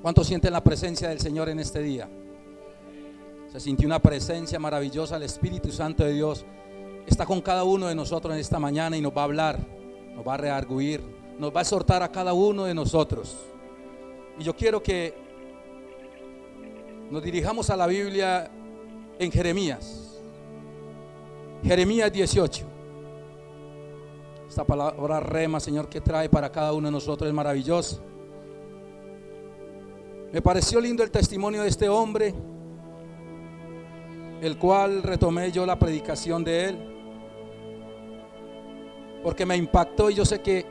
¿Cuántos sienten la presencia del Señor en este día? Se sintió una presencia maravillosa. El Espíritu Santo de Dios está con cada uno de nosotros en esta mañana y nos va a hablar, nos va a redarguir, nos va a exhortar a cada uno de nosotros. Y yo quiero que nos dirijamos a la Biblia en Jeremías 18. Esta palabra rema, Señor, que trae para cada uno de nosotros es maravillosa. Me pareció lindo el testimonio de este hombre, el cual retomé yo la predicación de él, porque me impactó, y yo sé que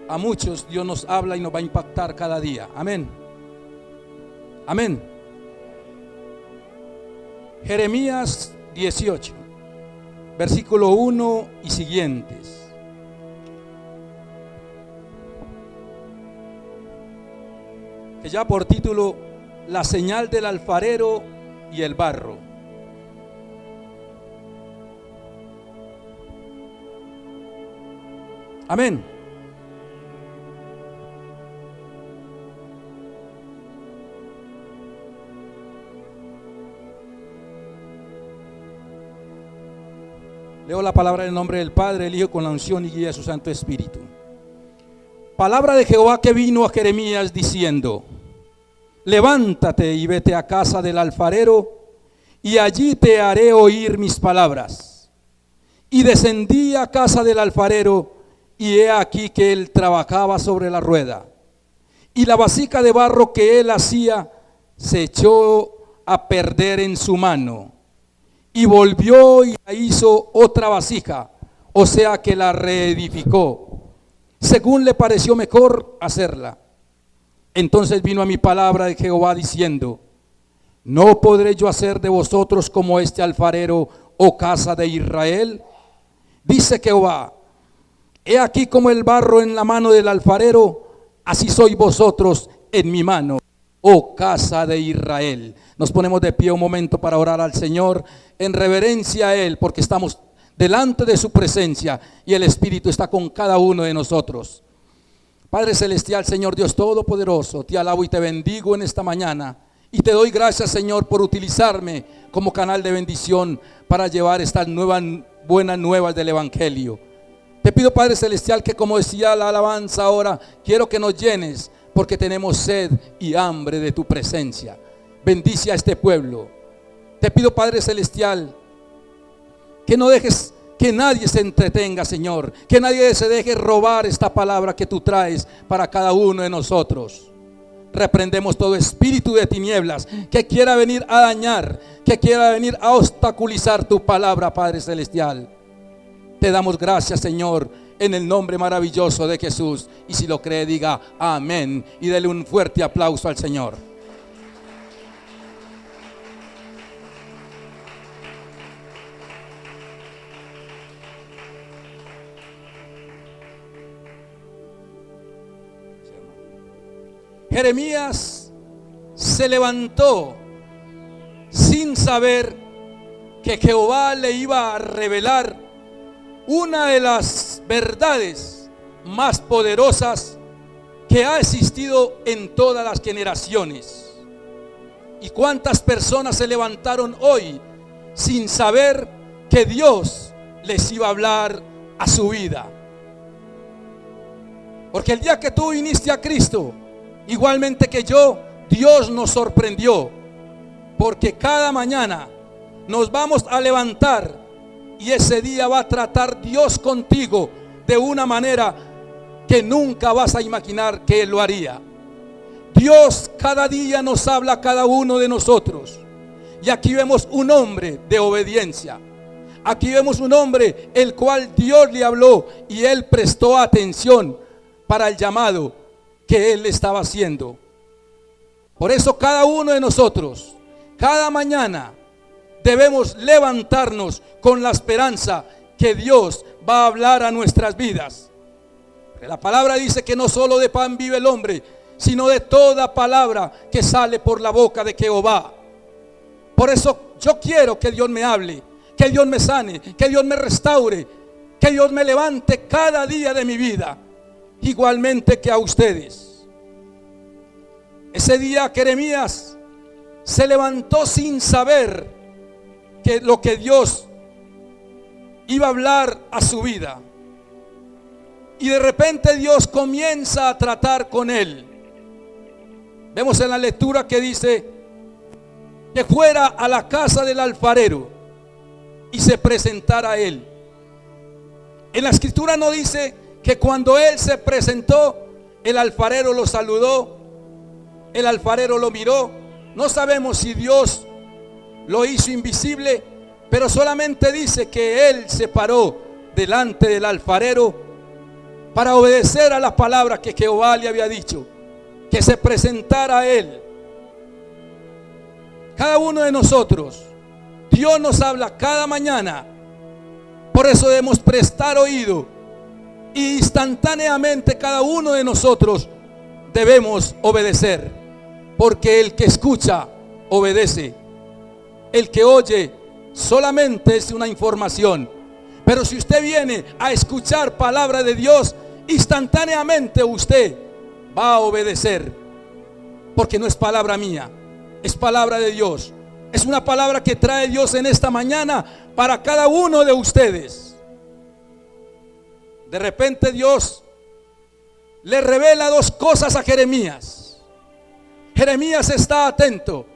a muchos Dios nos habla y nos va a impactar cada día. Amén. Amén. Jeremías 18, versículo 1 y siguientes. Que ya por título, la señal del alfarero y el barro. Amén. Leo la palabra en el nombre del Padre, del Hijo, con la unción y guía de su Santo Espíritu. Palabra de Jehová que vino a Jeremías diciendo: levántate y vete a casa del alfarero, y allí te haré oír mis palabras. Y descendí a casa del alfarero, y he aquí que él trabajaba sobre la rueda, y la vasija de barro que él hacía se echó a perder en su mano, y volvió y la hizo otra vasija, o sea que la reedificó, según le pareció mejor hacerla. Entonces vino a mi palabra de Jehová diciendo: ¿no podré yo hacer de vosotros como este alfarero, oh casa de Israel? Dice Jehová: he aquí como el barro en la mano del alfarero, así sois vosotros en mi mano, oh casa de Israel. Nos ponemos de pie un momento para orar al Señor en reverencia a Él, porque estamos delante de su presencia y el Espíritu está con cada uno de nosotros. Padre celestial, Señor Dios todopoderoso, te alabo y te bendigo en esta mañana, y te doy gracias, Señor, por utilizarme como canal de bendición para llevar estas buenas nuevas del Evangelio. Te pido, Padre celestial, que, como decía la alabanza ahora, quiero que nos llenes, porque tenemos sed y hambre de tu presencia. Bendice a este pueblo. Te pido, Padre celestial, que no dejes que nadie se entretenga, Señor, que nadie se deje robar esta palabra que tú traes para cada uno de nosotros. Reprendemos todo espíritu de tinieblas que quiera venir a dañar, que quiera venir a obstaculizar tu palabra, Padre celestial. Te damos gracias, Señor, en el nombre maravilloso de Jesús. Y si lo cree, diga amén y dele un fuerte aplauso al Señor. Jeremías se levantó sin saber que Jehová le iba a revelar una de las verdades más poderosas que ha existido en todas las generaciones. ¿Y cuántas personas se levantaron hoy sin saber que Dios les iba a hablar a su vida? Porque el día que tú viniste a Cristo, igualmente que yo, Dios nos sorprendió, porque cada mañana nos vamos a levantar y ese día va a tratar Dios contigo de una manera que nunca vas a imaginar que Él lo haría. Dios cada día nos habla a cada uno de nosotros, y aquí vemos un hombre de obediencia. Aquí vemos un hombre el cual Dios le habló y él prestó atención para el llamado que él estaba haciendo. Por eso cada uno de nosotros, cada mañana, debemos levantarnos con la esperanza que Dios va a hablar a nuestras vidas. Porque la palabra dice que no solo de pan vive el hombre, sino de toda palabra que sale por la boca de Jehová. Por eso yo quiero que Dios me hable, que Dios me sane, que Dios me restaure, que Dios me levante cada día de mi vida, igualmente que a ustedes. Ese día Jeremías se levantó sin saber que lo que Dios iba a hablar a su vida. Y de repente Dios comienza a tratar con él. Vemos en la lectura que dice que fuera a la casa del alfarero y se presentara a él. En la escritura no dice que cuando él se presentó, el alfarero lo saludó, el alfarero lo miró. No sabemos si Dios lo hizo invisible, pero solamente dice que él se paró delante del alfarero para obedecer a las palabras que Jehová le había dicho, que se presentara a él. Cada uno de nosotros, Dios nos habla cada mañana. Por eso debemos prestar oído, y instantáneamente cada uno de nosotros debemos obedecer, porque el que escucha obedece. El que oye solamente es una información, pero si usted viene a escuchar palabra de Dios, instantáneamente usted va a obedecer, porque no es palabra mía, es palabra de Dios. Es una palabra que trae Dios en esta mañana para cada uno de ustedes. De repente Dios le revela dos cosas a Jeremías. Jeremías está atento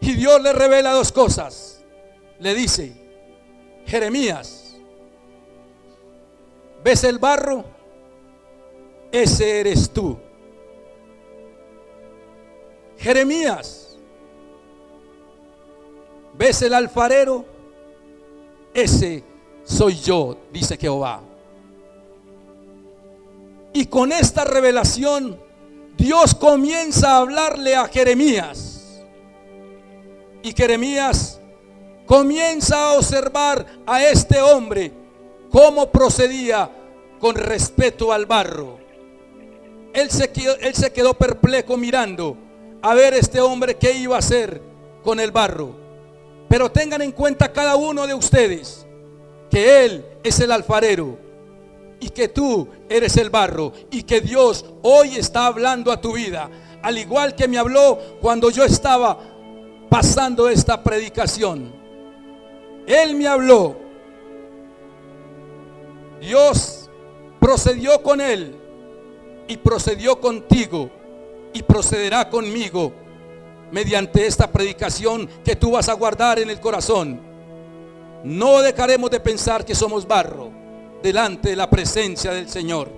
y Dios le revela dos cosas. Le dice: Jeremías, ¿ves el barro? Ese eres tú. Jeremías, ¿ves el alfarero? Ese soy yo, dice Jehová. Y con esta revelación Dios comienza a hablarle a Jeremías. Y Jeremías comienza a observar a este hombre cómo procedía con respecto al barro. Él se quedó perplejo mirando a ver este hombre qué iba a hacer con el barro. Pero tengan en cuenta cada uno de ustedes que Él es el alfarero y que tú eres el barro, y que Dios hoy está hablando a tu vida, al igual que me habló cuando yo estaba pasando esta predicación. Él me habló. Dios procedió con él y procedió contigo y procederá conmigo mediante esta predicación que tú vas a guardar en el corazón. No dejaremos de pensar que somos barro delante de la presencia del Señor.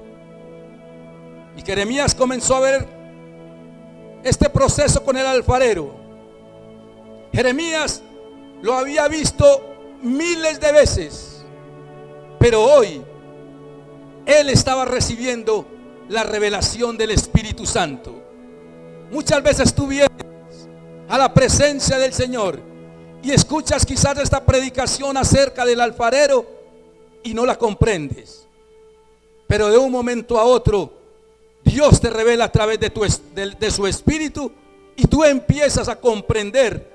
Y Jeremías comenzó a ver este proceso con el alfarero. Jeremías lo había visto miles de veces, pero hoy él estaba recibiendo la revelación del Espíritu Santo. Muchas veces tú vienes a la presencia del Señor y escuchas quizás esta predicación acerca del alfarero y no la comprendes, pero de un momento a otro Dios te revela a través de su Espíritu, y tú empiezas a comprender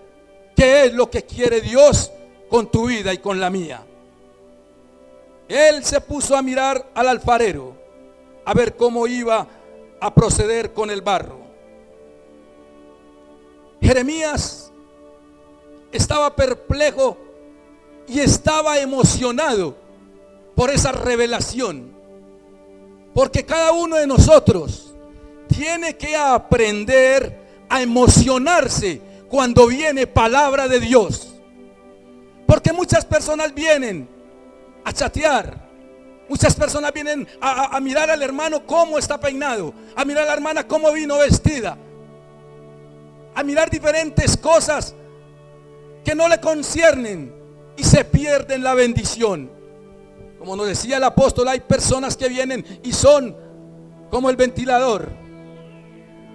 qué es lo que quiere Dios con tu vida y con la mía. Él se puso a mirar al alfarero a ver cómo iba a proceder con el barro. Jeremías estaba perplejo y estaba emocionado por esa revelación, porque cada uno de nosotros tiene que aprender a emocionarse cuando viene palabra de Dios, porque muchas personas vienen a chatear, muchas personas vienen a mirar al hermano cómo está peinado, a mirar a la hermana cómo vino vestida, a mirar diferentes cosas que no le conciernen, y se pierden la bendición. Como nos decía el apóstol, hay personas que vienen y son como el ventilador,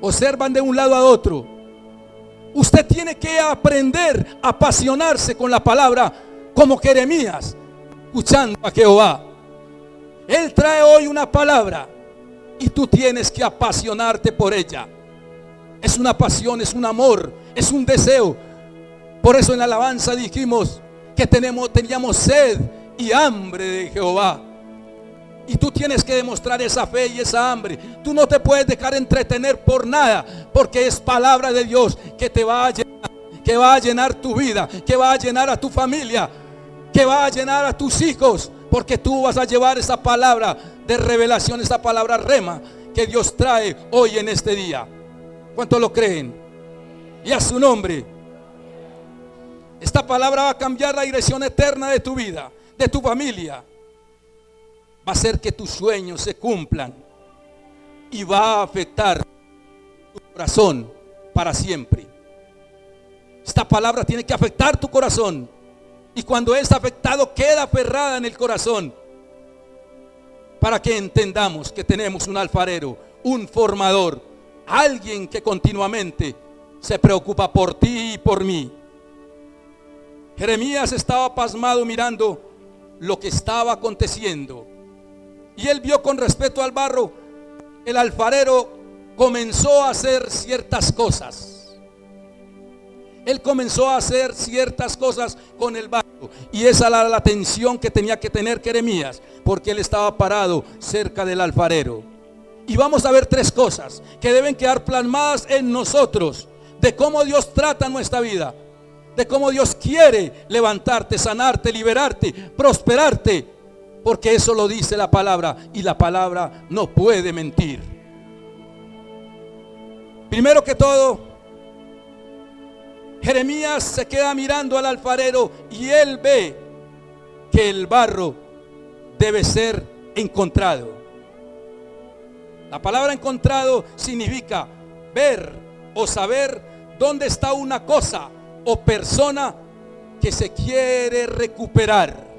observan de un lado a otro. Usted tiene que aprender a apasionarse con la palabra como Jeremías, escuchando a Jehová. Él trae hoy una palabra y tú tienes que apasionarte por ella. Es una pasión, es un amor, es un deseo. Por eso en la alabanza dijimos que teníamos sed y hambre de Jehová. Y tú tienes que demostrar esa fe y esa hambre. Tú no te puedes dejar entretener por nada, porque es palabra de Dios que te va a llenar, que va a llenar tu vida, que va a llenar a tu familia, que va a llenar a tus hijos, porque tú vas a llevar esa palabra de revelación, esa palabra rema que Dios trae hoy en este día. ¿Cuántos lo creen? Y a su nombre. Esta palabra va a cambiar la dirección eterna de tu vida, de tu familia. Va a hacer que tus sueños se cumplan y va a afectar tu corazón para siempre. Esta palabra tiene que afectar tu corazón, y cuando es afectado queda aferrada en el corazón, para que entendamos que tenemos un alfarero, un formador, alguien que continuamente se preocupa por ti y por mí. Jeremías estaba pasmado mirando lo que estaba aconteciendo, y él vio con respecto al barro. El alfarero comenzó a hacer ciertas cosas. Él comenzó a hacer ciertas cosas con el barro, y esa era la atención que tenía que tener Jeremías, porque él estaba parado cerca del alfarero. Y vamos a ver tres cosas que deben quedar plasmadas en nosotros, de cómo Dios trata nuestra vida, de cómo Dios quiere levantarte, sanarte, liberarte, prosperarte, porque eso lo dice la palabra, y la palabra no puede mentir. Primero que todo, Jeremías se queda mirando al alfarero y él ve que el barro debe ser encontrado. La palabra encontrado significa ver o saber dónde está una cosa o persona que se quiere recuperar.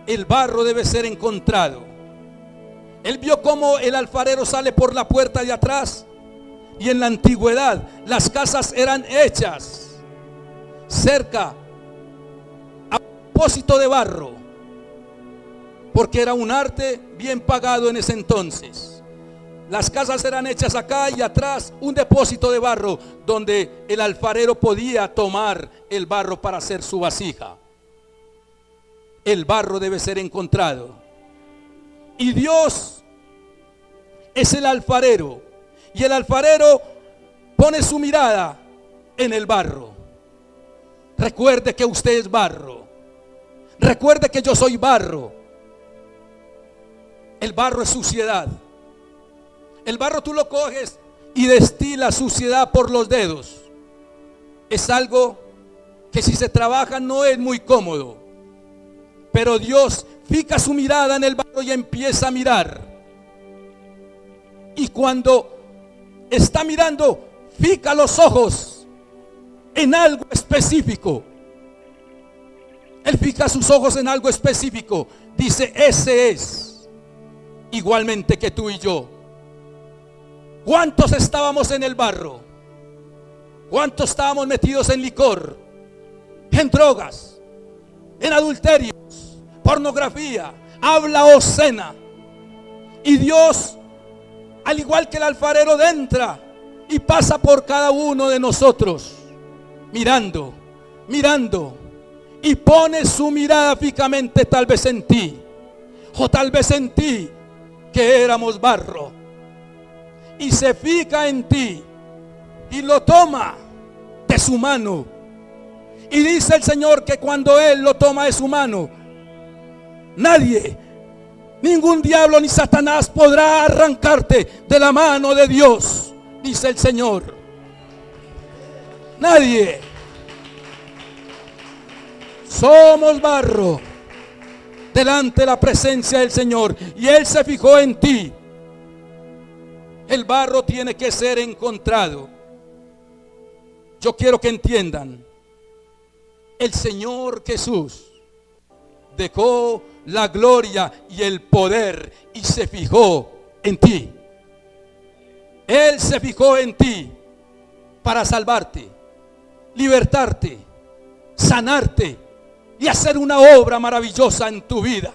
El barro debe ser encontrado. Él vio cómo el alfarero sale por la puerta de atrás. Y en la antigüedad las casas eran hechas cerca a un depósito de barro, porque era un arte bien pagado en ese entonces. Las casas eran hechas acá, y atrás un depósito de barro donde el alfarero podía tomar el barro para hacer su vasija. El barro debe ser encontrado, y Dios es el alfarero. Y el alfarero pone su mirada en el barro. Recuerde que usted es barro. Recuerde que yo soy barro. El barro es suciedad. El barro tú lo coges y destila suciedad por los dedos. Es algo que si se trabaja no es muy cómodo. Pero Dios fija su mirada en el barro y empieza a mirar. Y cuando está mirando, fija los ojos en algo específico. Él fija sus ojos en algo específico. Dice: ese es igualmente que tú y yo. ¿Cuántos estábamos en el barro? ¿Cuántos estábamos metidos en licor, en drogas, en adulterios, pornografía, habla obscena? Y Dios, al igual que el alfarero, entra y pasa por cada uno de nosotros, mirando, y pone su mirada fijamente tal vez en ti, o tal vez en ti que éramos barro, y se fija en ti y lo toma de su mano. Y dice el Señor que cuando Él lo toma de su mano, nadie, ningún diablo ni Satanás podrá arrancarte de la mano de Dios, dice el Señor. Nadie. Somos barro delante de la presencia del Señor, y Él se fijó en ti. El barro tiene que ser encontrado. Yo quiero que entiendan, el Señor Jesús dejó la gloria y el poder y se fijó en ti. Él se fijó en ti para salvarte, libertarte, sanarte y hacer una obra maravillosa en tu vida.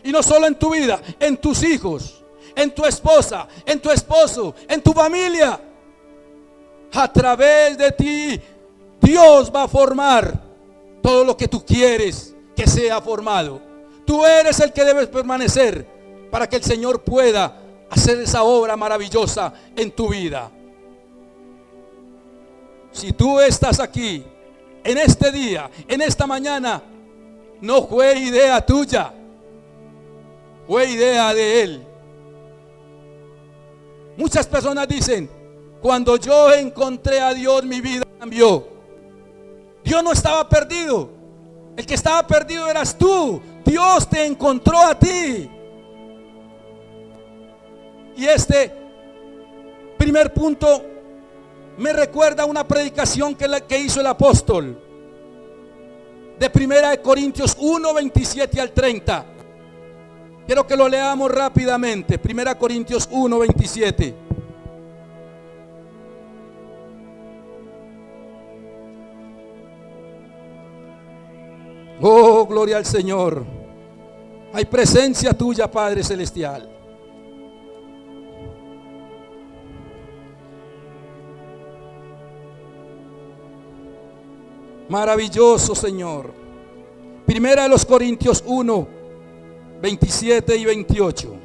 Y no solo en tu vida, en tus hijos, en tu esposa, en tu esposo, en tu familia. A través de ti Dios va a formar todo lo que tú quieres que sea formado. Tú eres el que debes permanecer para que el Señor pueda hacer esa obra maravillosa en tu vida. Si tú estás aquí en este día, en esta mañana, no fue idea tuya, fue idea de Él. Muchas personas dicen: cuando yo encontré a Dios, mi vida cambió. Dios no estaba perdido. El que estaba perdido eras tú. Dios te encontró a ti. Y este primer punto me recuerda una predicación que hizo el apóstol de 1 Corintios 1, 27 al 30. Quiero que lo leamos rápidamente. 1 Corintios 1, 27. Oh, gloria al Señor. Hay presencia tuya, Padre Celestial. Maravilloso, Señor. Primera de los Corintios 1, 27 y 28.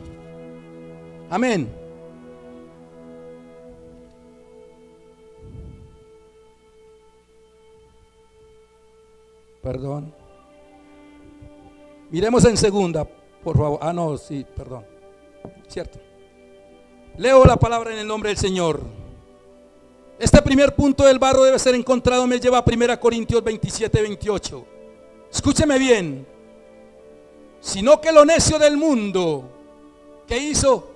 Amén. Perdón. Miremos en segunda, por favor. Ah, no, sí, perdón. Cierto. Leo la palabra en el nombre del Señor. Este primer punto del barro debe ser encontrado, me lleva a 1 Corintios 27, 28. Escúcheme bien. Sino que lo necio del mundo, ¿qué hizo?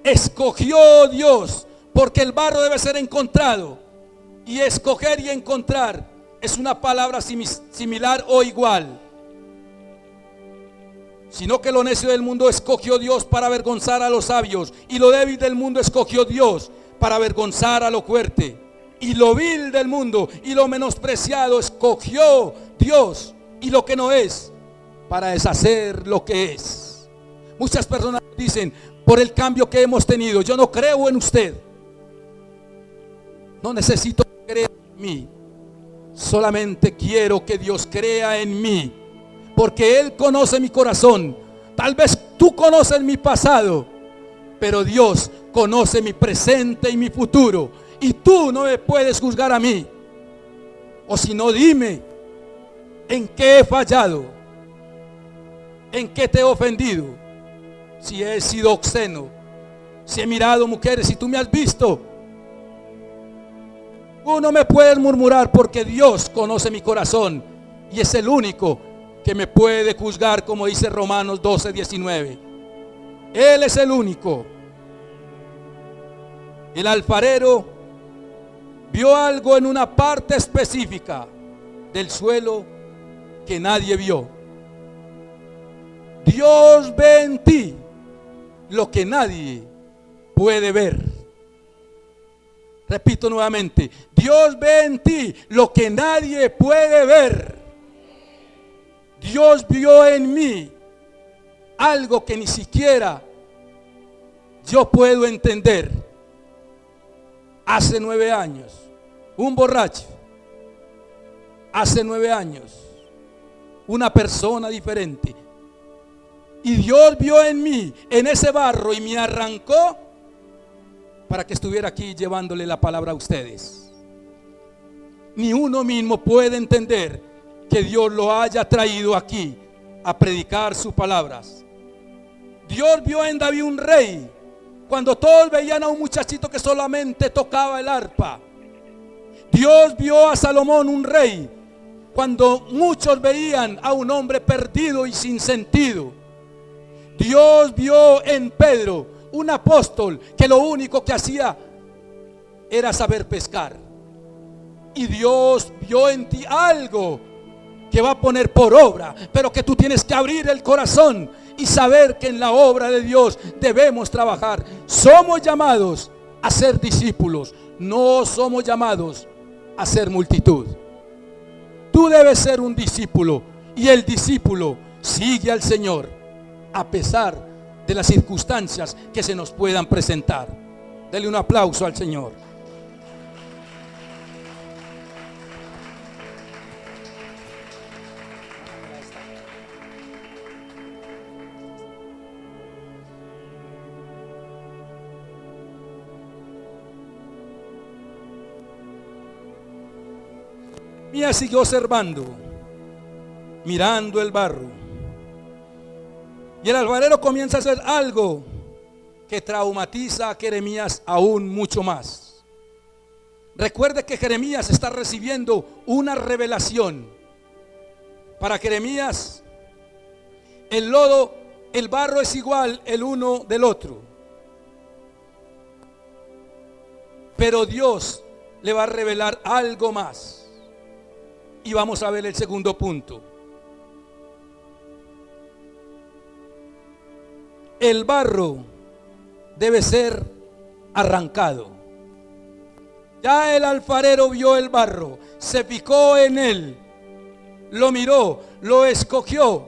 Escogió Dios, porque el barro debe ser encontrado. Y escoger y encontrar es una palabra similar o igual. Sino que lo necio del mundo escogió Dios para avergonzar a los sabios, y lo débil del mundo escogió Dios para avergonzar a lo fuerte, y lo vil del mundo y lo menospreciado escogió Dios, y lo que no es, para deshacer lo que es. Muchas personas dicen: por el cambio que hemos tenido, yo no creo en usted. No necesito creer en mí, solamente quiero que Dios crea en mí, porque Él conoce mi corazón. Tal vez tú conoces mi pasado, pero Dios conoce mi presente y mi futuro, y tú no me puedes juzgar a mí. O si no, dime en qué he fallado, en qué te he ofendido, si he sido obsceno, si he mirado mujeres, si tú me has visto. Tú no me puedes murmurar, porque Dios conoce mi corazón y es el único que me puede juzgar, como dice Romanos 12, 19. Él es el único. El alfarero vio algo en una parte específica del suelo que nadie vio. Dios ve en ti lo que nadie puede ver. Repito nuevamente: Dios ve en ti lo que nadie puede ver. Dios vio en mí algo que ni siquiera yo puedo entender. Hace 9 años, un borracho. Hace 9 años, una persona diferente. Y Dios vio en mí, en ese barro, y me arrancó para que estuviera aquí llevándole la palabra a ustedes. Ni uno mismo puede entender que Dios lo haya traído aquí a predicar sus palabras. Dios vio en David un rey, cuando todos veían a un muchachito que solamente tocaba el arpa. Dios vio a Salomón un rey, cuando muchos veían a un hombre perdido y sin sentido. Dios vio en Pedro un apóstol que lo único que hacía era saber pescar. Y Dios vio en ti algo que va a poner por obra, pero que tú tienes que abrir el corazón y saber que en la obra de Dios debemos trabajar. Somos llamados a ser discípulos, no somos llamados a ser multitud. Tú debes ser un discípulo, y el discípulo sigue al Señor a pesar de las circunstancias que se nos puedan presentar. Dele un aplauso al Señor. Jeremías siguió observando, mirando el barro. Y el alfarero comienza a hacer algo que traumatiza a Jeremías aún mucho más. Recuerde que Jeremías está recibiendo una revelación. Para Jeremías, el lodo, el barro es igual el uno del otro. Pero Dios le va a revelar algo más. Y vamos a ver el segundo punto. El barro debe ser arrancado. Ya el alfarero vio el barro, se fijó en él, lo miró, lo escogió,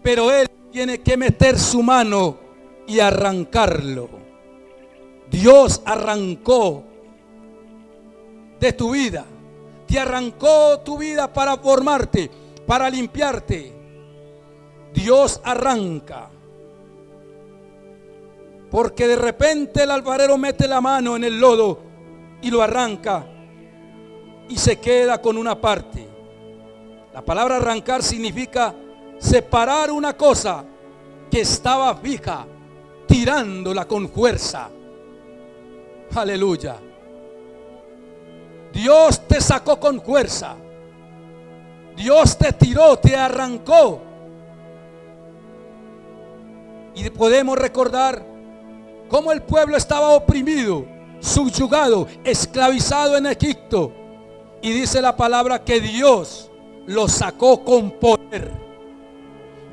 pero él tiene que meter su mano y arrancarlo. Dios arrancó de tu vida, te arrancó tu vida para formarte, para limpiarte. Dios arranca, porque de repente el alfarero mete la mano en el lodo y lo arranca y se queda con una parte. La palabra arrancar significa separar una cosa que estaba fija, tirándola con fuerza. Aleluya. Dios te sacó con fuerza. Dios te tiró, te arrancó. Y podemos recordar cómo el pueblo estaba oprimido, subyugado, esclavizado en Egipto. Y dice la palabra que Dios lo sacó con poder.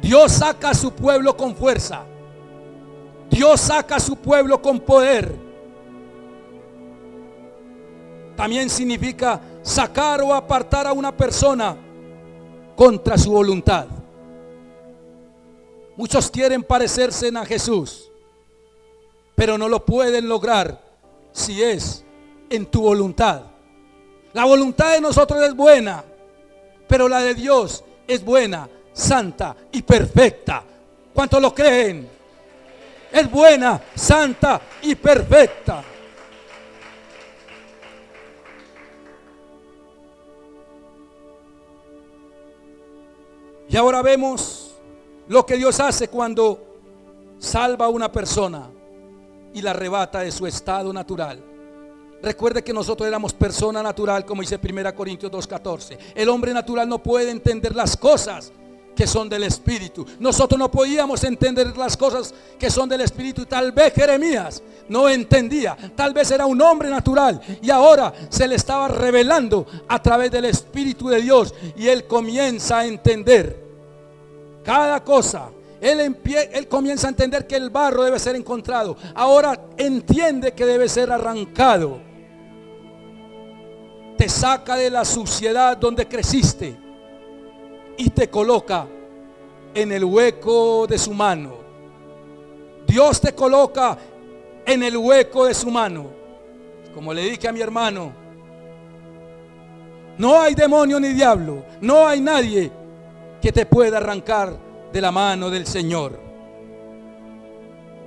Dios saca a su pueblo con fuerza. Dios saca a su pueblo con poder. También significa sacar o apartar a una persona contra su voluntad. Muchos quieren parecerse a Jesús, pero no lo pueden lograr si es en tu voluntad. La voluntad de nosotros es buena, pero la de Dios es buena, santa y perfecta. ¿Cuántos lo creen? Es buena, santa y perfecta. Y ahora vemos lo que Dios hace cuando salva a una persona y la arrebata de su estado natural. Recuerde que nosotros éramos persona natural, como dice 1 Corintios 2:14. El hombre natural no puede entender las cosas que son del Espíritu. Nosotros no podíamos entender las cosas que son del Espíritu. Tal vez Jeremías no entendía, tal vez era un hombre natural, y ahora se le estaba revelando a través del Espíritu de Dios, y él comienza a entender cada cosa. Él comienza a entender que el barro debe ser encontrado. Ahora entiende que debe ser arrancado. Te saca de la suciedad donde creciste y te coloca en el hueco de su mano. Dios te coloca en el hueco de su mano. Como le dije a mi hermano, no hay demonio ni diablo, no hay nadie que te pueda arrancar de la mano del Señor.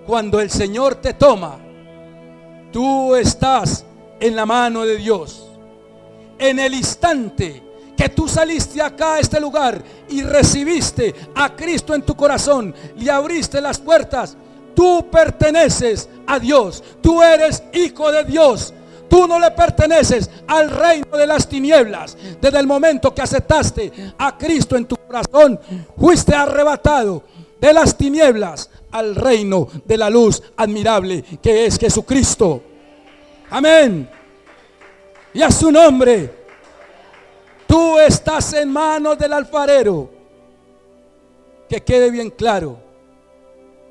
Cuando el Señor te toma, tú estás en la mano de Dios. En el instante que tú saliste acá a este lugar y recibiste a Cristo en tu corazón, le abriste las puertas, tú perteneces a Dios. Tú eres hijo de Dios. Tú no le perteneces al reino de las tinieblas. Desde el momento que aceptaste a Cristo en tu corazón, fuiste arrebatado de las tinieblas al reino de la luz admirable que es Jesucristo. Amén. Y a su nombre. Tú estás en manos del alfarero. Que quede bien claro.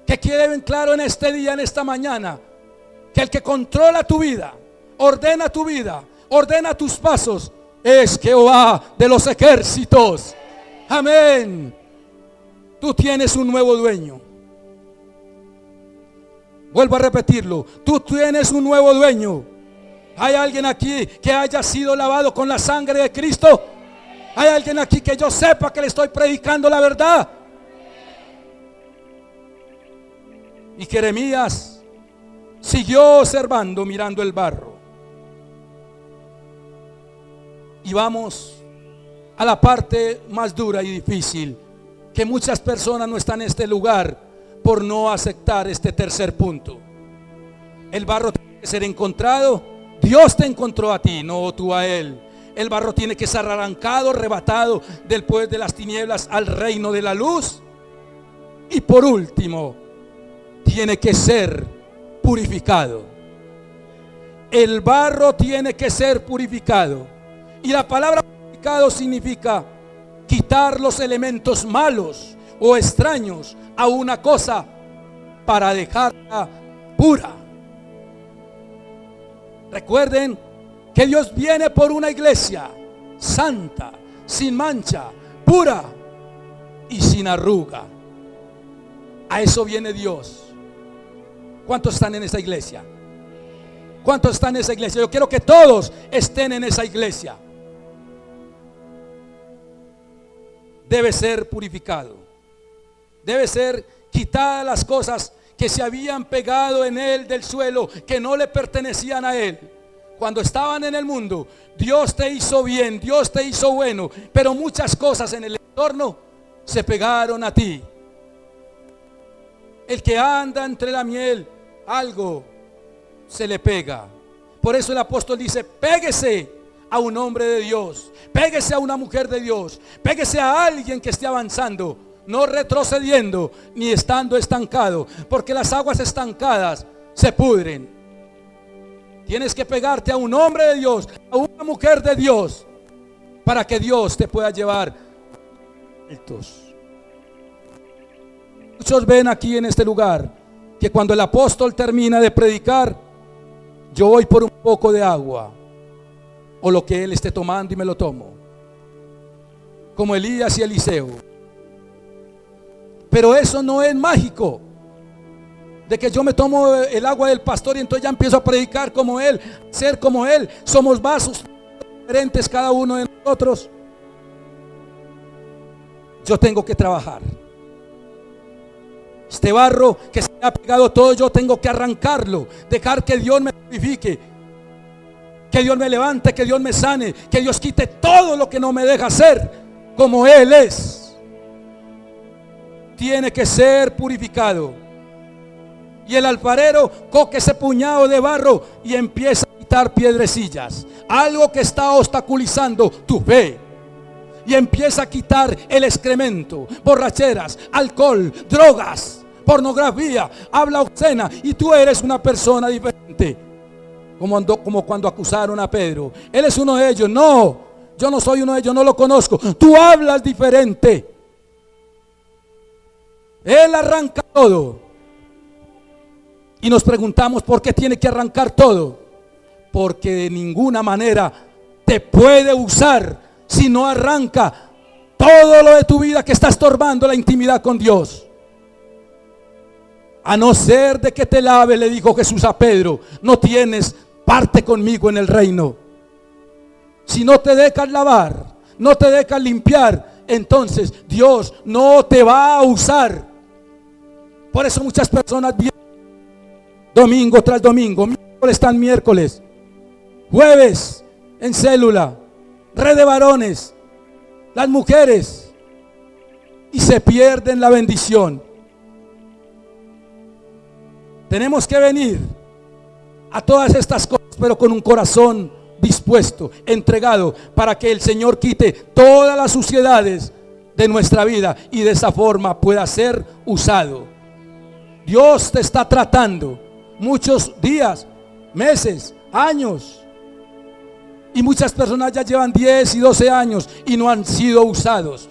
Que quede bien claro en este día, en esta mañana, que el que controla tu vida, ordena tu vida, ordena tus pasos, es Jehová de los ejércitos. Amén. Tú tienes un nuevo dueño. Vuelvo a repetirlo. Tú tienes un nuevo dueño. ¿Hay alguien aquí que haya sido lavado con la sangre de Cristo? ¿Hay alguien aquí que yo sepa que le estoy predicando la verdad? Y Jeremías siguió observando, mirando el barro. Y vamos a la parte más dura y difícil, que muchas personas no están en este lugar por no aceptar este tercer punto. El barro tiene que ser encontrado. Dios te encontró a ti, no tú a él. El barro tiene que ser arrancado, arrebatado del poder de las tinieblas al reino de la luz. Y por último, tiene que ser purificado. El barro tiene que ser purificado. Y la palabra purificado significa quitar los elementos malos o extraños a una cosa para dejarla pura. Recuerden que Dios viene por una iglesia santa, sin mancha, pura y sin arruga. A eso viene Dios. ¿Cuántos están en esa iglesia? ¿Cuántos están en esa iglesia? Yo quiero que todos estén en esa iglesia. Debe ser purificado. Debe ser quitadas las cosas que se habían pegado en él del suelo, que no le pertenecían a él. Cuando estaban en el mundo, Dios te hizo bien, Dios te hizo bueno, pero muchas cosas en el entorno se pegaron a ti. El que anda entre la miel, algo se le pega. Por eso el apóstol dice: péguese a un hombre de Dios, péguese a una mujer de Dios, péguese a alguien que esté avanzando, no retrocediendo ni estando estancado, porque las aguas estancadas se pudren. Tienes que pegarte a un hombre de Dios, a una mujer de Dios, para que Dios te pueda llevar altos. Muchos ven aquí en este lugar que cuando el apóstol termina de predicar, yo voy por un poco de agua o lo que él esté tomando y me lo tomo, como Elías y Eliseo. Pero eso no es mágico, de que yo me tomo el agua del pastor y entonces ya empiezo a predicar como él, ser como él. Somos vasos diferentes cada uno de nosotros. Yo tengo que trabajar. Este barro que se me ha pegado todo, yo tengo que arrancarlo, dejar que Dios me purifique, que Dios me levante, que Dios me sane, que Dios quite todo lo que no me deja ser como Él es. Tiene que ser purificado. Y el alfarero coge ese puñado de barro y empieza a quitar piedrecillas, algo que está obstaculizando tu fe. Y empieza a quitar el excremento, borracheras, alcohol, drogas, pornografía, habla obscena, y tú eres una persona diferente. Como cuando acusaron a Pedro: él es uno de ellos. No, yo no soy uno de ellos, no lo conozco. Tú hablas diferente. Él arranca todo. Y nos preguntamos: ¿por qué tiene que arrancar todo? Porque de ninguna manera te puede usar si no arranca todo lo de tu vida que está estorbando la intimidad con Dios. A no ser de que te lave, le dijo Jesús a Pedro, no tienes parte conmigo en el reino. Si no te dejas lavar, no te dejas limpiar, entonces Dios no te va a usar. Por eso muchas personas vienen domingo tras domingo, miércoles tras miércoles, jueves en célula, red de varones, las mujeres, y se pierden la bendición. Tenemos que venir a todas estas cosas, pero con un corazón dispuesto, entregado, para que el Señor quite todas las suciedades de nuestra vida y de esa forma pueda ser usado. Dios te está tratando muchos días, meses, años. Y muchas personas ya llevan 10 y 12 años y no han sido usados.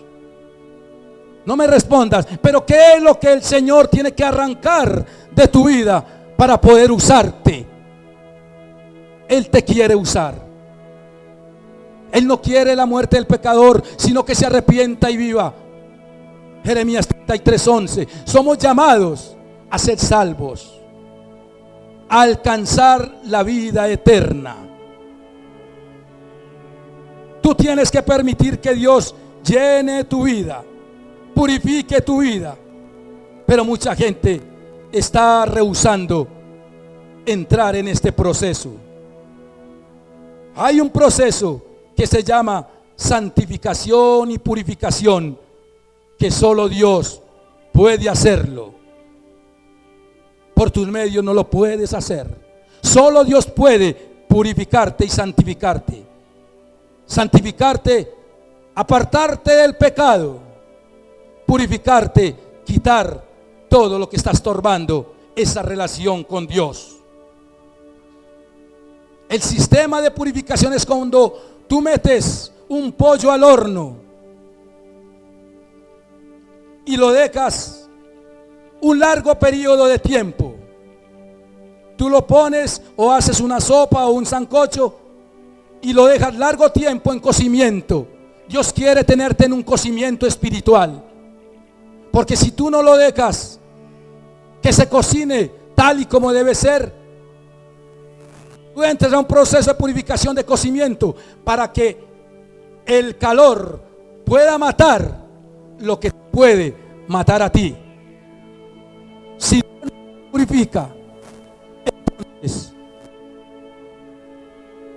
No me respondas, pero ¿qué es lo que el Señor tiene que arrancar de tu vida para poder usarte? Él te quiere usar. Él no quiere la muerte del pecador, sino que se arrepienta y viva. Jeremías 33:11. Somos llamados a ser salvos, a alcanzar la vida eterna. Tú tienes que permitir que Dios llene tu vida, purifique tu vida. Pero mucha gente está rehusando entrar en este proceso. Hay un proceso que que se llama santificación y purificación, que solo Dios puede hacerlo. Por tus medios no lo puedes hacer. Solo Dios puede purificarte y santificarte. Santificarte, apartarte del pecado, purificarte, quitar todo lo que está estorbando esa relación con Dios. El sistema de purificación es cuando tú metes un pollo al horno y lo dejas un largo periodo de tiempo. Tú lo pones o haces una sopa o un sancocho y lo dejas largo tiempo en cocimiento. Dios quiere tenerte en un cocimiento espiritual, porque si tú no lo dejas que se cocine tal y como debe ser, tú entras a un proceso de purificación, de cocimiento, para que el calor pueda matar lo que puede matar a ti. Si no purifica, entonces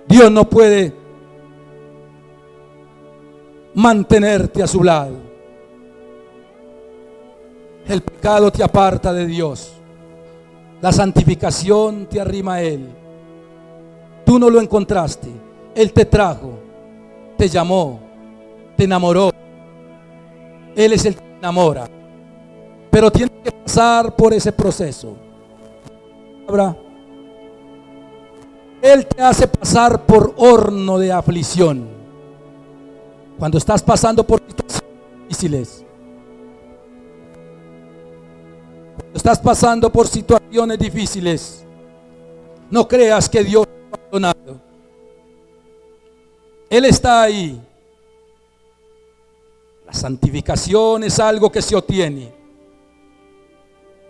Dios no puede mantenerte a su lado. El pecado te aparta de Dios. La santificación te arrima a Él. Tú no lo encontraste, Él te trajo, te llamó, te enamoró. Él es el que te enamora, pero tienes que pasar por ese proceso. Él te hace pasar por horno de aflicción. Cuando estás pasando por situaciones difíciles, cuando estás pasando por situaciones difíciles, no creas que Dios te ha abandonado. Él está ahí. La santificación es algo que se obtiene.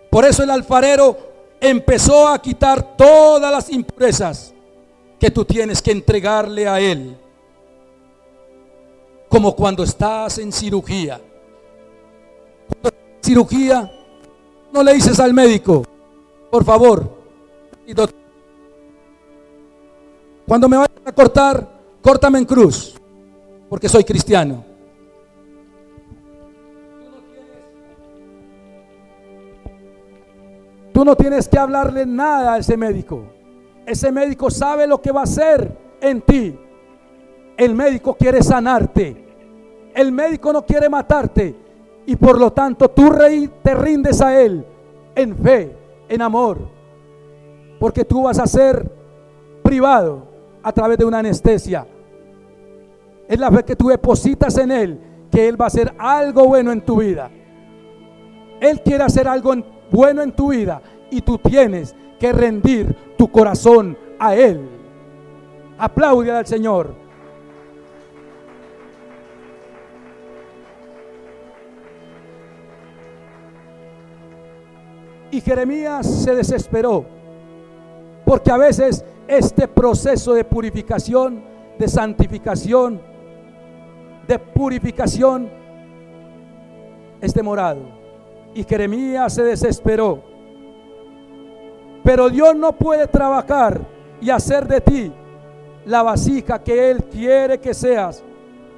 Por eso el alfarero empezó a quitar todas las impurezas que tú tienes que entregarle a Él. Como cuando estás en cirugía. Cuando estás en cirugía, no le dices al médico, por favor, cuando me vayan a cortar, córtame en cruz, porque soy cristiano. Tú no tienes que hablarle nada a ese médico. Ese médico sabe lo que va a hacer en ti. El médico quiere sanarte. El médico no quiere matarte. Y por lo tanto tú te rindes a Él en fe, en amor. Porque tú vas a ser privado a través de una anestesia. Es la fe que tú depositas en Él, que Él va a hacer algo bueno en tu vida. Él quiere hacer algo bueno en tu vida y tú tienes que rendir tu corazón a Él. Aplaude al Señor. Y Jeremías se desesperó, porque a veces este proceso de purificación, de santificación, de purificación es demorado. Y Jeremías se desesperó. Pero Dios no puede trabajar y hacer de ti la vasija que Él quiere que seas,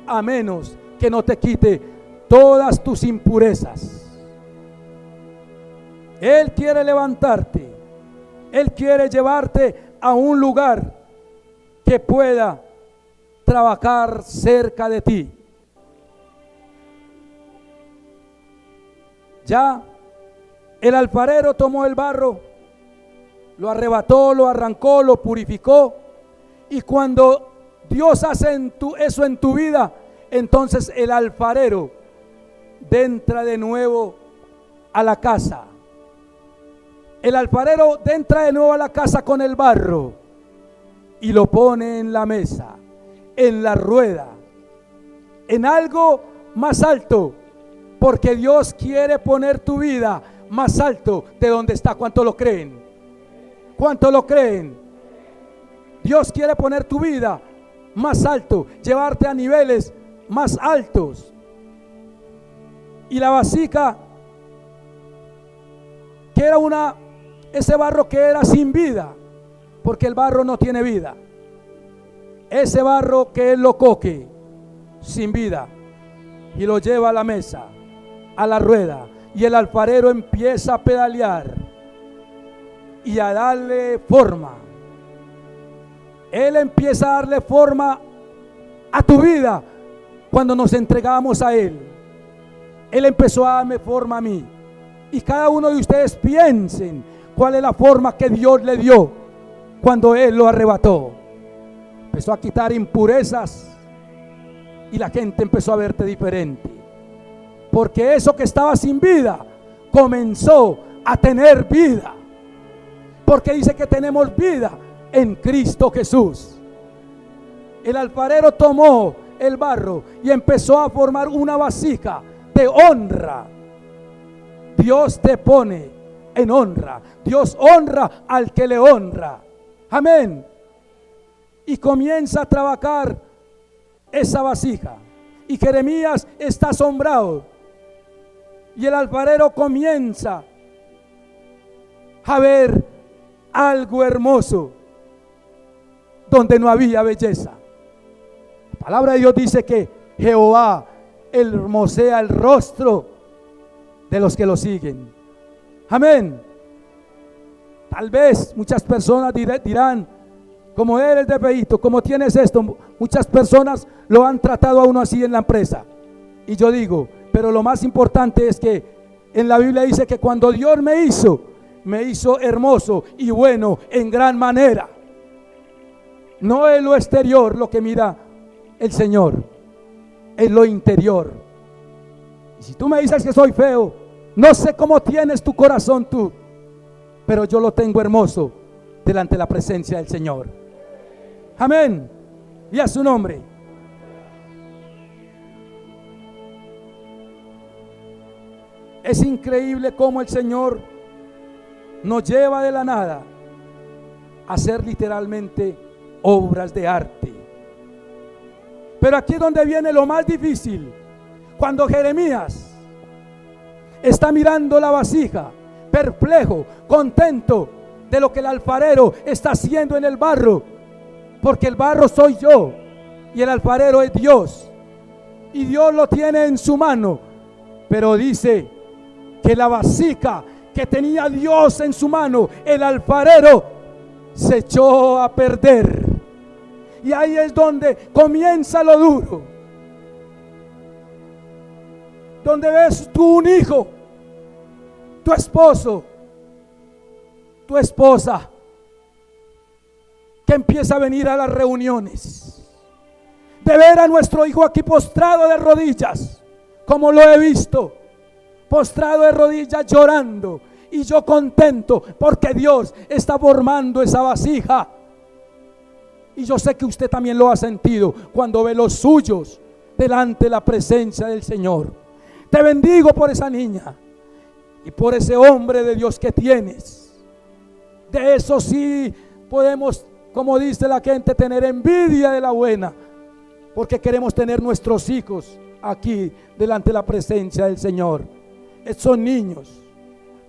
a menos que no te quite todas tus impurezas. Él quiere levantarte. Él quiere llevarte a un lugar que pueda trabajar cerca de ti. Ya el alfarero tomó el barro, lo arrebató, lo arrancó, lo purificó. Y cuando Dios hace eso en tu vida, entonces el alfarero entra de nuevo a la casa. El alfarero entra de nuevo a la casa con el barro y lo pone en la mesa, en la rueda, en algo más alto, porque Dios quiere poner tu vida más alto de donde está. ¿Cuánto lo creen? ¿Cuánto lo creen? Dios quiere poner tu vida más alto, llevarte a niveles más altos. Y la vasija, que era ese barro que era sin vida, porque el barro no tiene vida. ese barro que él lo coge sin vida y lo lleva a la mesa, a la rueda, y el alfarero empieza a pedalear y a darle forma. Él empieza a darle forma a tu vida cuando nos entregamos a Él. Él empezó a darme forma a mí. Y cada uno de ustedes piensen cuál es la forma que Dios le dio cuando Él lo arrebató. Empezó a quitar impurezas y la gente empezó a verte diferente. Porque eso que estaba sin vida comenzó a tener vida. Porque dice que tenemos vida en Cristo Jesús. El alfarero tomó el barro y empezó a formar una vasija de honra. Dios te pone en honra. Dios honra al que le honra. Amén. Y comienza a trabajar esa vasija. Y Jeremías está asombrado. Y el alfarero comienza a ver algo hermoso donde no había belleza. La palabra de Dios dice que Jehová hermosea el rostro de los que lo siguen. Amén. Tal vez muchas personas dirán, como eres de feíto, como tienes esto. Muchas personas lo han tratado a uno así en la empresa. Y yo digo, pero lo más importante es que en la Biblia dice que cuando Dios me hizo hermoso y bueno en gran manera. No es lo exterior lo que mira el Señor, es lo interior. Y si tú me dices que soy feo, no sé cómo tienes tu corazón tú, pero yo lo tengo hermoso delante de la presencia del Señor. Amén. Y a su nombre. Es increíble cómo el Señor nos lleva de la nada a hacer literalmente obras de arte. Pero aquí es donde viene lo más difícil. Cuando Jeremías está mirando la vasija, perplejo, contento de lo que el alfarero está haciendo en el barro, porque el barro soy yo y el alfarero es Dios, y Dios lo tiene en su mano. Pero dice que la vasija que tenía Dios en su mano, el alfarero se echó a perder. Y ahí es donde comienza lo duro, donde ves tú un hijo, tu esposo, tu esposa, que empieza a venir a las reuniones, de ver a nuestro hijo aquí postrado de rodillas, como lo he visto, postrado de rodillas llorando, y yo contento porque Dios está formando esa vasija. Y yo sé que usted también lo ha sentido cuando ve los suyos delante de la presencia del Señor. Te bendigo por esa niña y por ese hombre de Dios que tienes. De eso sí podemos, como dice la gente, tener envidia de la buena, porque queremos tener nuestros hijos aquí delante de la presencia del Señor. Estos niños,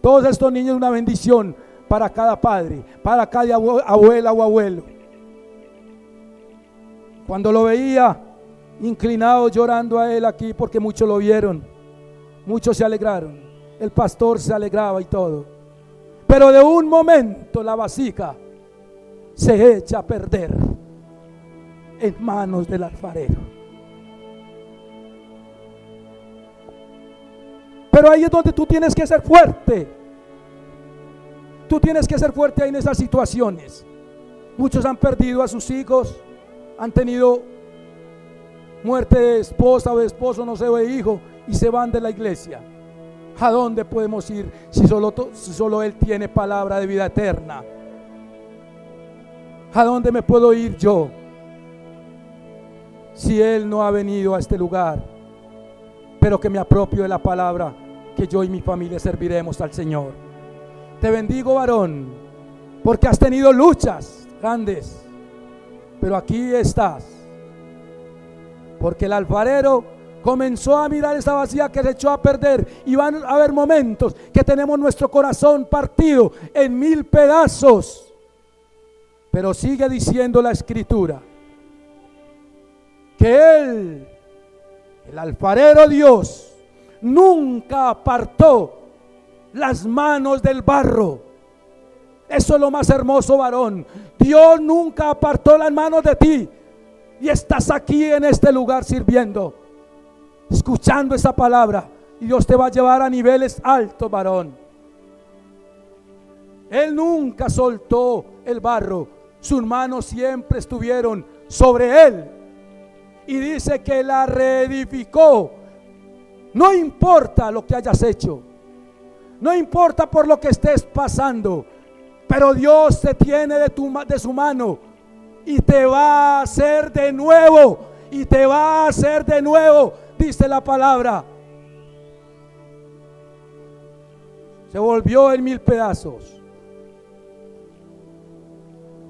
todos estos niños, una bendición para cada padre, para cada abuela o abuelo. Cuando lo veía inclinado llorando a él aquí, porque muchos lo vieron, muchos se alegraron, el pastor se alegraba y todo, pero de un momento la vasija se echa a perder en manos del alfarero. Pero ahí es donde tú tienes que ser fuerte. Tú tienes que ser fuerte ahí en esas situaciones. Muchos han perdido a sus hijos, han tenido muerte de esposa o de esposo, no sé, o de hijo, y se van de la iglesia. ¿A dónde podemos ir si solo Él tiene palabra de vida eterna? ¿A dónde me puedo ir yo si Él no ha venido a este lugar? Pero que me apropio de la palabra, que yo y mi familia serviremos al Señor. Te bendigo, varón, porque has tenido luchas grandes, pero aquí estás, porque el alfarero comenzó a mirar esa vasija que se echó a perder, y van a haber momentos que tenemos nuestro corazón partido en 1000 pedazos, pero sigue diciendo la Escritura que Él, el alfarero Dios, nunca apartó las manos del barro. Eso es lo más hermoso, varón. Dios nunca apartó las manos de ti y estás aquí en este lugar sirviendo, escuchando esa palabra, y Dios te va a llevar a niveles altos, varón. Él nunca soltó el barro, sus manos siempre estuvieron sobre él, y dice que la reedificó. No importa lo que hayas hecho, no importa por lo que estés pasando, pero Dios te tiene de su mano y te va a hacer de nuevo, y te va a hacer de nuevo, dice la palabra. Se volvió en 1000 pedazos,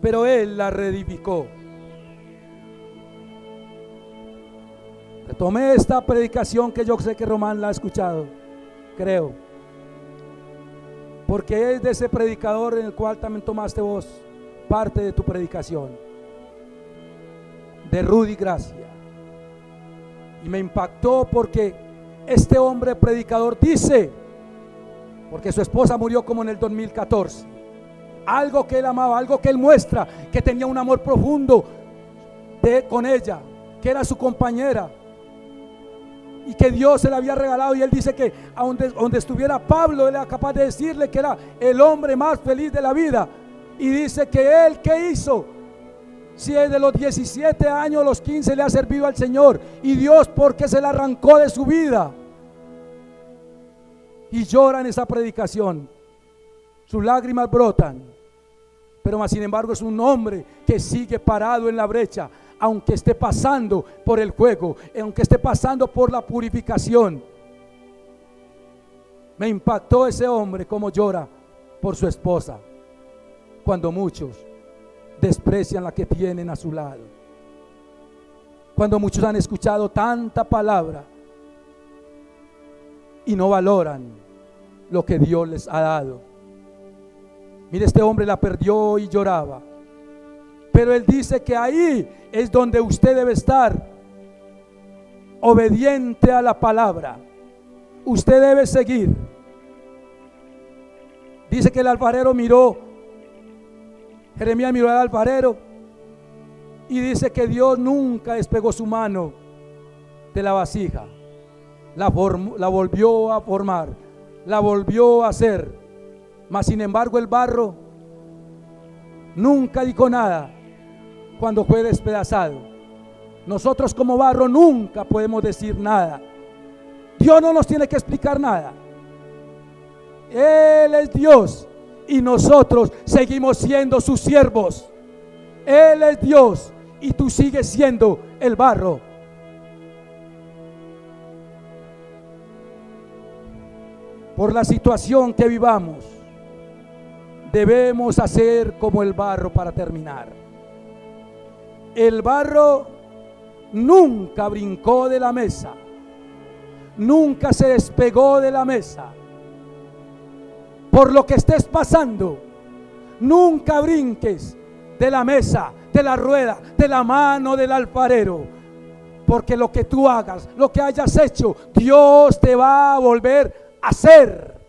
pero Él la reedificó. Retomé esta predicación que yo sé que Román la ha escuchado, creo, porque es de ese predicador en el cual también tomaste vos parte de tu predicación, de Rudy Gracia. Y me impactó porque este hombre predicador dice, porque su esposa murió como en el 2014, algo que él amaba, algo que él muestra, que tenía un amor profundo con ella, que era su compañera, y que Dios se la había regalado. Y él dice que a donde estuviera Pablo, él era capaz de decirle que era el hombre más feliz de la vida. Y dice que él, ¿qué hizo? Si desde los 17 años, los 15 le ha servido al Señor, y Dios, ¿por qué se la arrancó de su vida? Y llora en esa predicación, sus lágrimas brotan, pero más sin embargo es un hombre que sigue parado en la brecha, aunque esté pasando por el fuego, aunque esté pasando por la purificación. Me impactó ese hombre como llora por su esposa, cuando muchos desprecian la que tienen a su lado, cuando muchos han escuchado tanta palabra y no valoran lo que Dios les ha dado. Mire, este hombre la perdió y lloraba, pero él dice que ahí es donde usted debe estar, obediente a la palabra. Usted debe seguir. Dice que el alfarero miró, Jeremías miró al alfarero, y dice que Dios nunca despegó su mano de la vasija. La volvió a formar, la volvió a hacer, mas sin embargo el barro nunca dijo nada cuando fue despedazado. Nosotros como barro nunca podemos decir nada. Dios no nos tiene que explicar nada. Él es Dios y nosotros seguimos siendo sus siervos. Él es Dios y tú sigues siendo el barro. Por la situación que vivamos, debemos hacer como el barro para terminar. El barro nunca brincó de la mesa, nunca se despegó de la mesa. Por lo que estés pasando, nunca brinques de la mesa, de la rueda, de la mano del alfarero, porque lo que tú hagas, lo que hayas hecho, Dios te va a volver a hacer.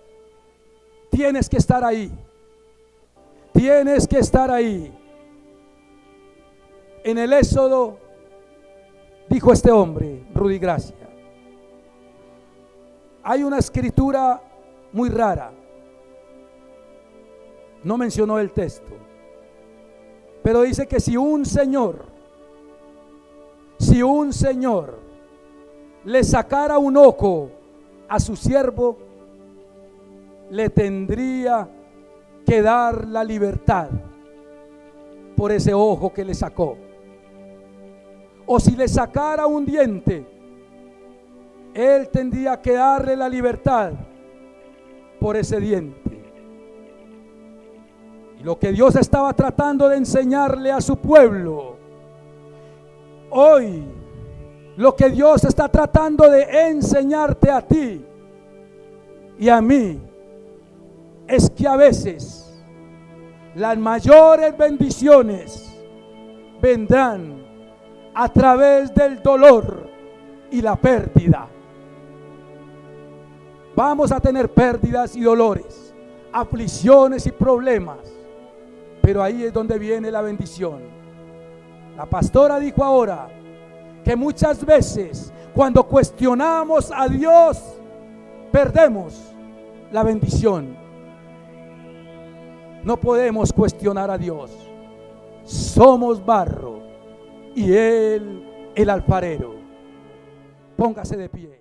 Tienes que estar ahí, tienes que estar ahí. En el Éxodo dijo este hombre, Rudy Gracia, hay una escritura muy rara. No mencionó el texto, pero dice que si un señor le sacara un ojo a su siervo, le tendría que dar la libertad por ese ojo que le sacó. O si le sacara un diente, él tendría que darle la libertad por ese diente. Y lo que Dios estaba tratando de enseñarle a su pueblo, hoy, lo que Dios está tratando de enseñarte a ti y a mí, es que a veces las mayores bendiciones vendrán a través del dolor y la pérdida. Vamos a tener pérdidas y dolores, aflicciones y problemas, pero ahí es donde viene la bendición. La pastora dijo ahora que muchas veces cuando cuestionamos a Dios, perdemos la bendición. No podemos cuestionar a Dios. Somos barro y Él el alfarero. Póngase de pie.